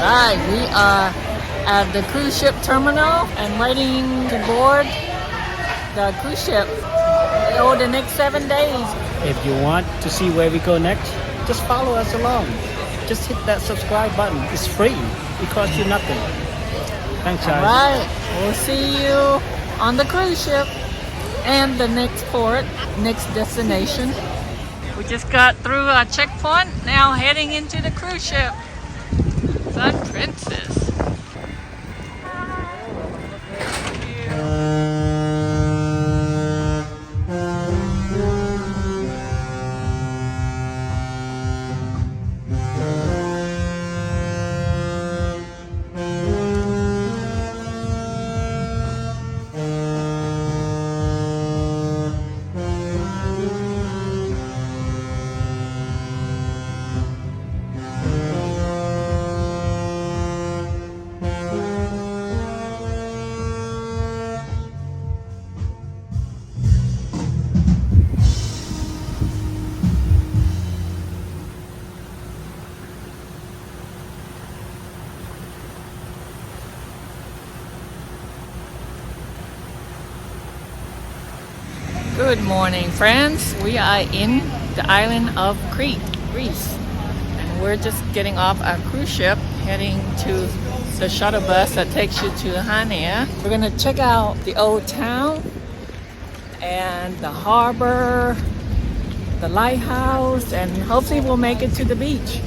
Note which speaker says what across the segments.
Speaker 1: Alright, we are at the cruise ship terminal and waiting to board the cruise ship over the next 7 days.
Speaker 2: If you want to see where we go next, just follow us along. Just hit that subscribe button. It's free. It costs you nothing. Thanks, guys.
Speaker 1: Alright, we'll see you on the cruise ship and the next port, next destination. We just got through our checkpoint, now heading into the cruise ship. Sun Princess. Good morning, friends. We are in the island of Crete, Greece. And we're just getting off our cruise ship, heading to the shuttle bus that takes you to Chania. We're gonna check out the old town and the harbor, the lighthouse, and hopefully we'll make it to the beach.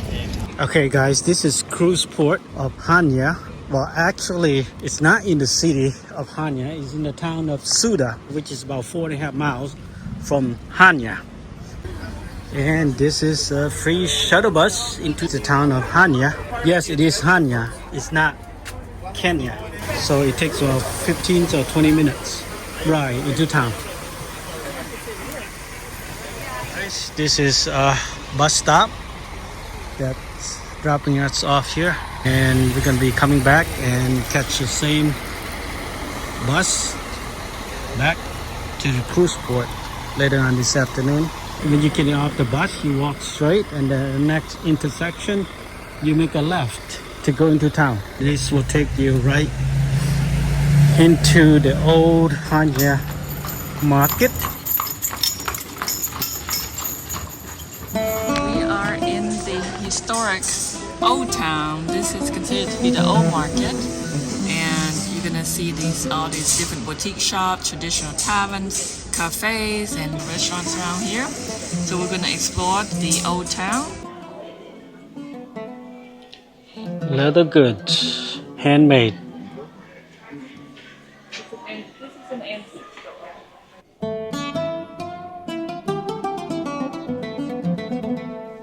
Speaker 2: Okay, guys, this is cruise port of Chania. Well, actually, it's not in the city of Chania. It's in the town of Suda, which is about 4.5 miles from Chania. And this is a free shuttle bus into the town of Chania. Yes, it is Chania. It's not Kenya. So it takes about 15 to 20 minutes ride into town. This is a bus stop that's dropping us off here. And we're gonna be coming back and catch the same bus back to the cruise port later on this afternoon. When you get off the bus, you walk straight, and the next intersection you make a left to go into town. This will take you right into the old Chania market.
Speaker 1: We are in the historic old town. This is considered to be the old market, and you're gonna see all these different boutique shops, traditional taverns, cafes, and restaurants around here. So we're gonna explore the old town.
Speaker 2: Leather goods, handmade.
Speaker 1: This is an antique store.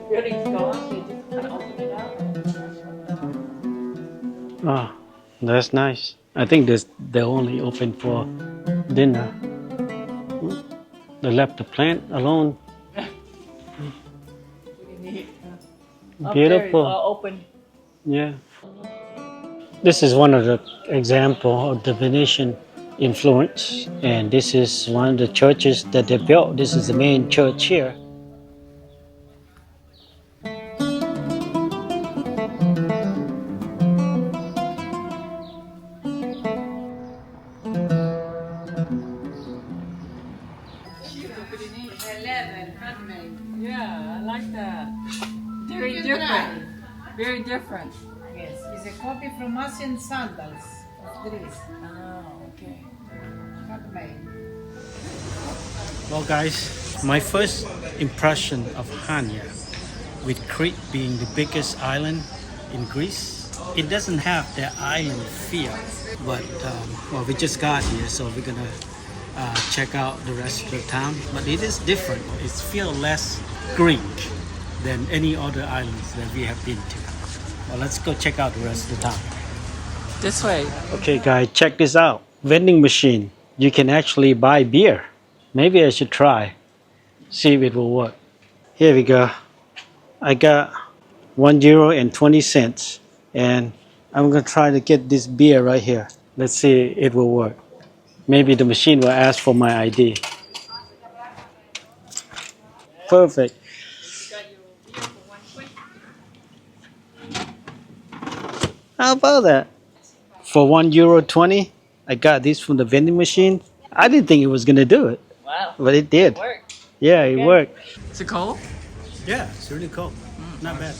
Speaker 1: Building's gone. They just kind of opened it up.
Speaker 2: Oh, that's nice. I think they're only open for dinner. They left the plant alone. Beautiful.
Speaker 1: Open.
Speaker 2: Yeah. This is one of the example of the Venetian influence, and this is one of the churches that they built. This is the main church here.
Speaker 1: Yeah, I like that. Very different. Very different.
Speaker 3: Yes, it's a copy from Asian sandals of Greece.
Speaker 1: Oh, okay.
Speaker 3: Handmade.
Speaker 2: Well, guys, my first impression of Chania, with Crete being the biggest island in Greece, it doesn't have the island feel. But well, we just got here, so we're gonna check out the rest of the town. But it is different. It feels less Greek than any other islands that we have been to. Well, let's go check out the rest of the town.
Speaker 1: This way.
Speaker 2: Okay, guys, check this out. Vending machine. You can actually buy beer. Maybe I should try. See if it will work. Here we go. I got €1.20, and I'm gonna try to get this beer right here. Let's see if it will work. Maybe the machine will ask for my ID. Perfect. How about that? For €1.20, I got this from the vending machine. I didn't think it was gonna do it,
Speaker 1: Wow.
Speaker 2: but it did.
Speaker 1: Worked.
Speaker 2: Yeah, it worked.
Speaker 1: Is it cold?
Speaker 2: Yeah, it's really cool. Not bad.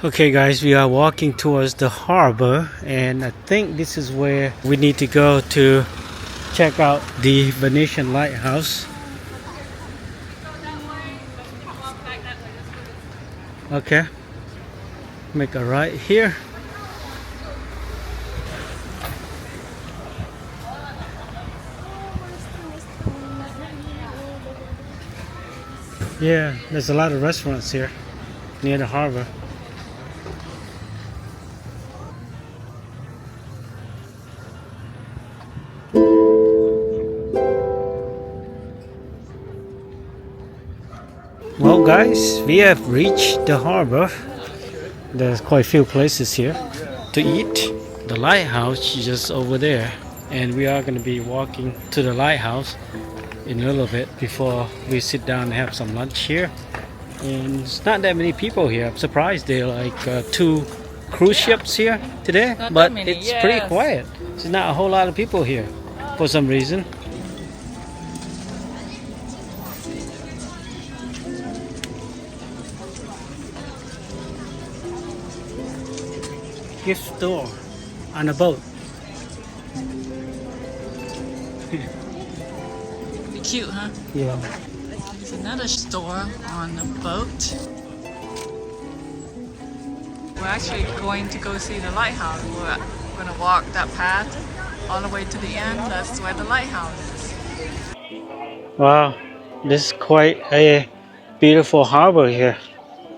Speaker 2: Okay guys, we are walking towards the harbor, and I think this is where we need to go to check out the Venetian lighthouse. Okay, make a right here. Yeah, there's a lot of restaurants here near the harbor. Well guys, we have reached the harbor. There's quite a few places here to eat. The lighthouse is just over there, and we are going to be walking to the lighthouse in a little bit before we sit down and have some lunch here. And it's not that many people here. I'm surprised there are like 2 cruise ships here today,
Speaker 1: Not
Speaker 2: but
Speaker 1: that many,
Speaker 2: it's pretty
Speaker 1: yes.
Speaker 2: quiet. There's not a whole lot of people here for some reason. Gift store on a boat.
Speaker 1: Be cute, huh?
Speaker 2: Yeah.
Speaker 1: There's another store on the boat. We're actually going to go see the lighthouse. We're going to walk that path all the way to the end. That's where the lighthouse is.
Speaker 2: Wow, this is quite a beautiful harbor here.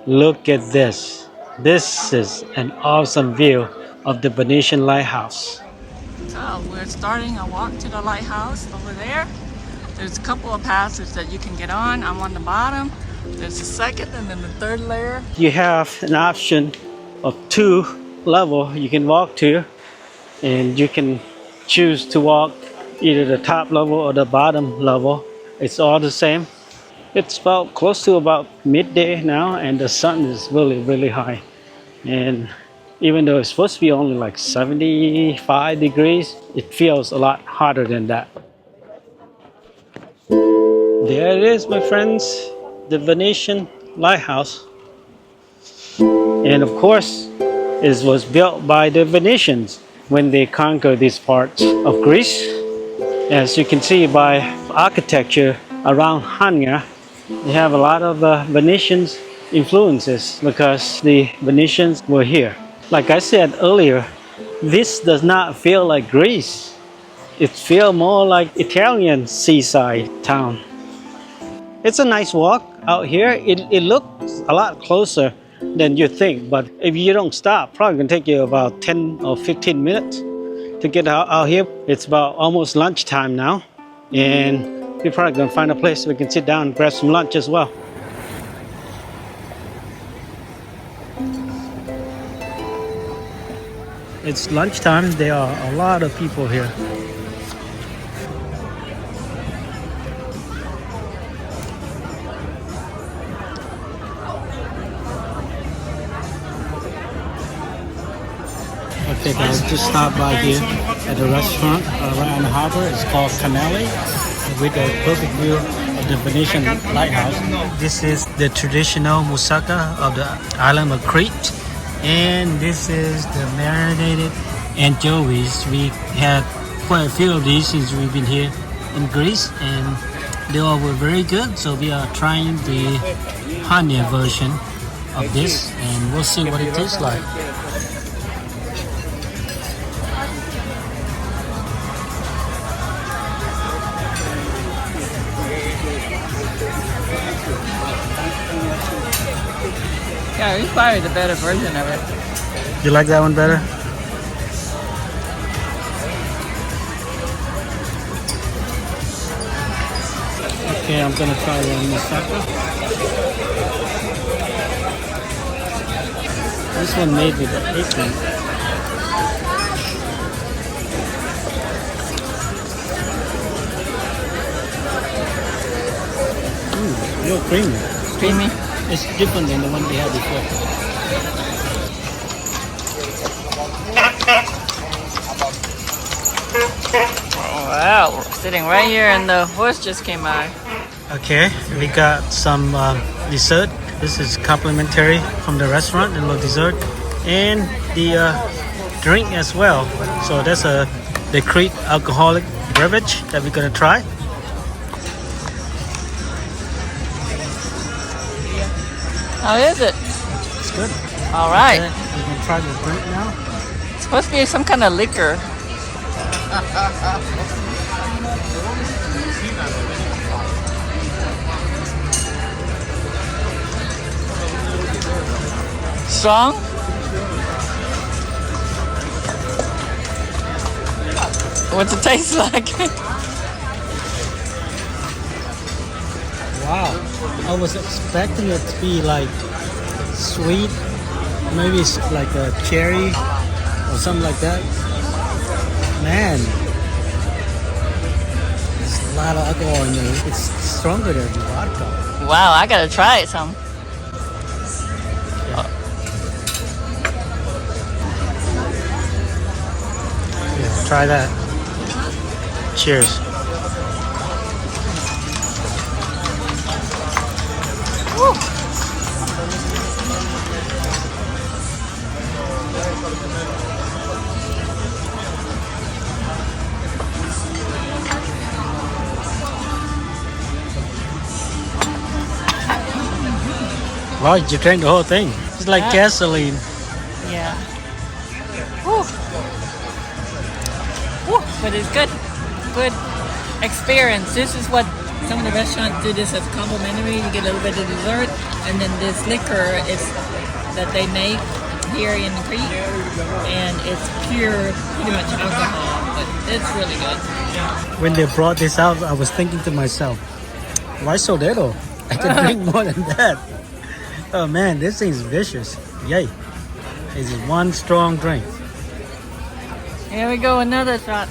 Speaker 2: Look at this. This is an awesome view of the Venetian lighthouse.
Speaker 1: So we're starting a walk to the lighthouse over there. There's a couple of passes that you can get on. I'm on the bottom. There's the second and then the third layer.
Speaker 2: You have an option of 2 levels you can walk to, and you can choose to walk either the top level or the bottom level. It's all the same. It's about close to about midday now, and the sun is really high. And even though it's supposed to be only like 75 degrees, it feels a lot hotter than that. There it is, my friends, the Venetian lighthouse. And of course, it was built by the Venetians when they conquered these parts of Greece. As you can see by architecture around Chania, they have a lot of Venetians influences because the Venetians were here. Like I said earlier, this does not feel like Greece. It feels more like Italian seaside town. It's a nice walk out here. It looks a lot closer than you think, but if you don't stop, probably gonna take you about 10 or 15 minutes to get out here. It's about almost lunchtime now, and we're probably gonna find a place we can sit down and grab some lunch as well. It's lunchtime. There are a lot of people here. Okay guys, just stopped by here at the restaurant right on the harbor. It's called Canale, with a perfect view of the Venetian lighthouse. This is the traditional moussaka of the island of Crete, and this is the marinated anchovies. We had quite a few of these since we've been here in Greece, and they all were very good. So we are trying the Chania version of this, and we'll see what it tastes like.
Speaker 1: Yeah, it's probably the better version of it.
Speaker 2: You like that one better? Okay, I'm gonna try one moussaka. This one made with the bacon. real creamy.
Speaker 1: Creamy.
Speaker 2: It's different than the one we had before.
Speaker 1: Oh, wow, we're sitting right here and the horse just came by.
Speaker 2: Okay, we got some dessert. This is complimentary from the restaurant, the little dessert, and the drink as well. So that's the Crete alcoholic beverage that we're gonna try.
Speaker 1: How is it?
Speaker 2: It's good.
Speaker 1: All right.
Speaker 2: Okay, we can try the drink now.
Speaker 1: It's supposed to be some kind of liquor. Strong? What's it taste like?
Speaker 2: Wow, I was expecting it to be like sweet, maybe it's like a cherry or something like that. Man, there's a lot of alcohol in there. It's stronger than vodka.
Speaker 1: Wow, I gotta try it some.
Speaker 2: Yeah, try that. Cheers.
Speaker 1: Woo.
Speaker 2: Wow, you drank the whole thing. It's like
Speaker 1: Yeah.
Speaker 2: gasoline.
Speaker 1: Yeah. Woo. Woo. But it's good. Good experience. This is what some of the restaurants do this as complimentary. You get a little bit of dessert, and then this liquor is that they make here in Crete, and it's pure, pretty much alcohol, but it's really good.
Speaker 2: When they brought this out, I was thinking to myself, why so little? I can drink more than that. Oh man, this thing's vicious. Yay. This is one strong drink.
Speaker 1: Here we go, another shot.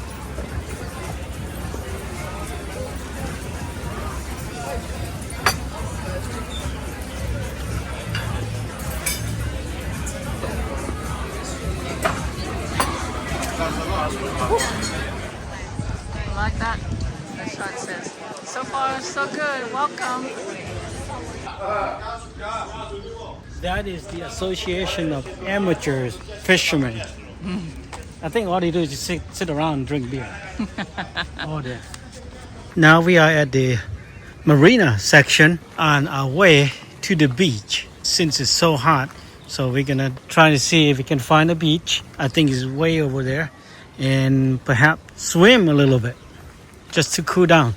Speaker 1: Like that? The shot says, so far so good, welcome.
Speaker 2: That is the Association of Amateurs Fishermen. I think all they do is just sit around and drink beer. All day. Now we are at the marina section on our way to the beach. Since it's so hot, so we're gonna try to see if we can find a beach. I think it's way over there. And perhaps swim a little bit just to cool down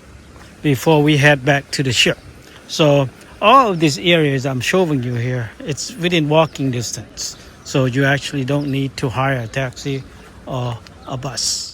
Speaker 2: before we head back to the ship. So all of these areas I'm showing you here, it's within walking distance. So you actually don't need to hire a taxi or a bus.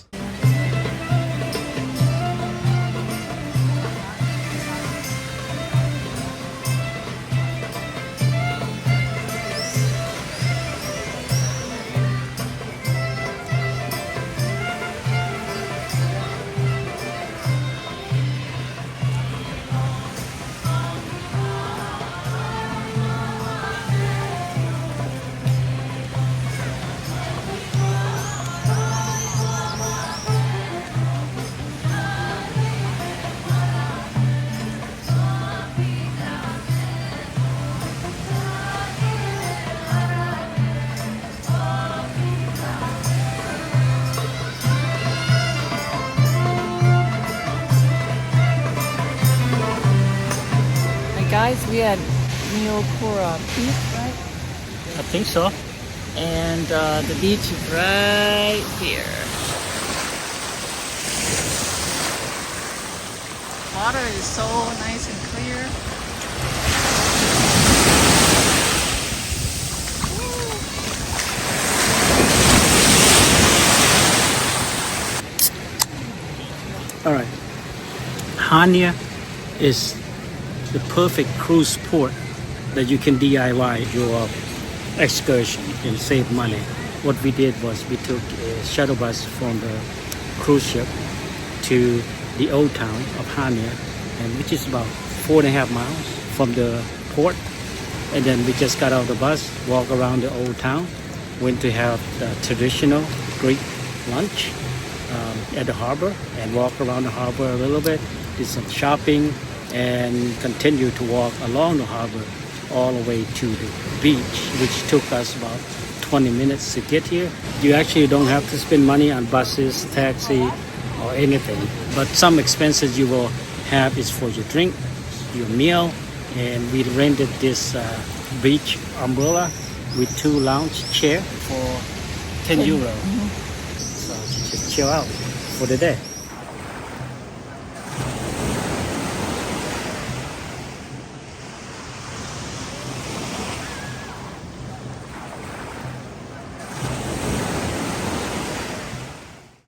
Speaker 1: Guys, we had Neopora Peak, right?
Speaker 2: I think so.
Speaker 1: And the beach is right here. Water is so nice and clear.
Speaker 2: All right. Chania is the perfect cruise port that you can DIY your excursion and save money. What we did was we took a shuttle bus from the cruise ship to the old town of Chania, and which is about 4.5 miles from the port, and then we just got out of the bus, walk around the old town, went to have the traditional Greek lunch at the harbor, and walk around the harbor a little bit, did some shopping, and continue to walk along the harbor all the way to the beach, which took us about 20 minutes to get here. You actually don't have to spend money on buses, taxi, or anything, but some expenses you will have is for your drink, your meal, and we rented this beach umbrella with 2 lounge chair for 10 euro. So just chill out for the day.